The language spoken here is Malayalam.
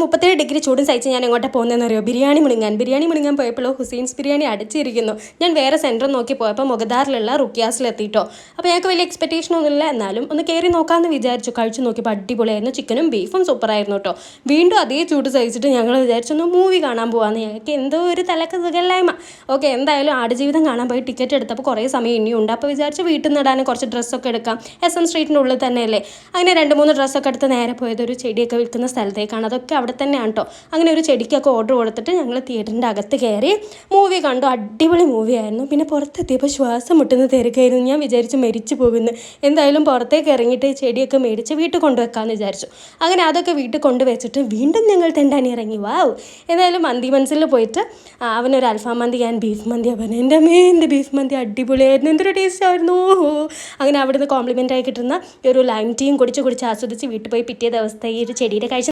37 ഡിഗ്രി ചൂടും സഹിച്ച് ഞാൻ എങ്ങോട്ടാണ് പോകുന്നതെന്ന് അറിയോ? ബിരിയാണി മുണിങ്ങാൻ പോയപ്പോഴോ ഹുസൈൻസ് ബിരിയാണി അടച്ചിരിക്കുന്നു. ഞാൻ വേറെ സെൻറ്റർ നോക്കി പോയപ്പോൾ മുഗദാറിലുള്ള റുക്കിയാസിലെത്തിയിട്ടോ. അപ്പോൾ ഞങ്ങൾക്ക് വലിയ എക്സ്പെക്റ്റേഷൻ ഒന്നുമില്ല, എന്നാലും ഒന്ന് കയറി നോക്കാമെന്ന് വിചാരിച്ചു. കഴിച്ചു നോക്കിയപ്പോൾ അടിപൊളിയായിരുന്നു. ചിക്കനും ബീഫും സൂപ്പറായിരുന്നു കേട്ടോ. വീണ്ടും അതേ ചൂട് സഹിച്ചിട്ട് ഞങ്ങൾ വിചാരിച്ചൊന്ന് മൂവി കാണാൻ പോകാമെന്ന്. ഞങ്ങൾക്ക് എന്തോ ഒരു തലക്ക് സുഖമില്ലായ്മ. ഓക്കെ, എന്തായാലും ആടുജീവിതം കാണാൻ പോയി ടിക്കറ്റ് എടുത്തപ്പോൾ കുറേ സമയം ഇനിയുണ്ട്. അപ്പോൾ വിചാരിച്ചു വീട്ടിൽ നിന്ന് ഇടാനും കുറച്ച് ഡ്രസ്സൊക്കെ എടുക്കാം. SM സ്ട്രീറ്റിൻ്റെ ഉള്ളിൽ തന്നെയല്ലേ. അങ്ങനെ 2-3 ഡ്രസ്സൊക്കെ എടുത്ത് നേരെ പോയത് ഒരു ചെടിയൊക്കെ വിൽക്കുന്ന സ്ഥലത്തേക്കാണ്. അതൊക്കെ അവിടെ തന്നെയാണ് കേട്ടോ. അങ്ങനെ ഒരു ചെടിക്കൊക്കെ ഓർഡർ കൊടുത്തിട്ട് ഞങ്ങൾ തിയേറ്ററിൻ്റെ അകത്ത് കയറി മൂവി കണ്ടു. അടിപൊളി മൂവിയായിരുന്നു. പിന്നെ പുറത്തെത്തിയപ്പോൾ ശ്വാസം മുട്ടുന്ന തിരക്കായിരുന്നു. ഞാൻ വിചാരിച്ചു മരിച്ചു പോകുന്നു. എന്തായാലും പുറത്തേക്ക് ഇറങ്ങിയിട്ട് ചെടിയൊക്കെ മേടിച്ച് വീട്ടിൽ കൊണ്ടുവെക്കാമെന്ന് വിചാരിച്ചു. അങ്ങനെ അതൊക്കെ വീട്ടിൽ കൊണ്ടുവച്ചിട്ട് വീണ്ടും ഞങ്ങൾ തെണ്ടാനി ഇറങ്ങി. വാവ്! എന്തായാലും മന്തി മനസ്സിൽ പോയിട്ട് അവനൊരു അൽഫാം മന്തി, ഞാൻ ബീഫ് മന്തി. അവൻ എൻ്റെ ബീഫ് മന്തി അടിപൊളിയായിരുന്നു, എന്തൊരു ടേസ്റ്റ് ആയിരുന്നു. അങ്ങനെ അവിടുന്ന് കോംപ്ലിമെൻ്റായി കിട്ടുന്ന ഒരു ലൈം ടീയും കുടിച്ച് ആസ്വദിച്ച് വീട്ടിൽ പോയി പിറ്റേ ദിവസത്തെ ഈ ഒരു ചെടിയുടെ കാഴ്ച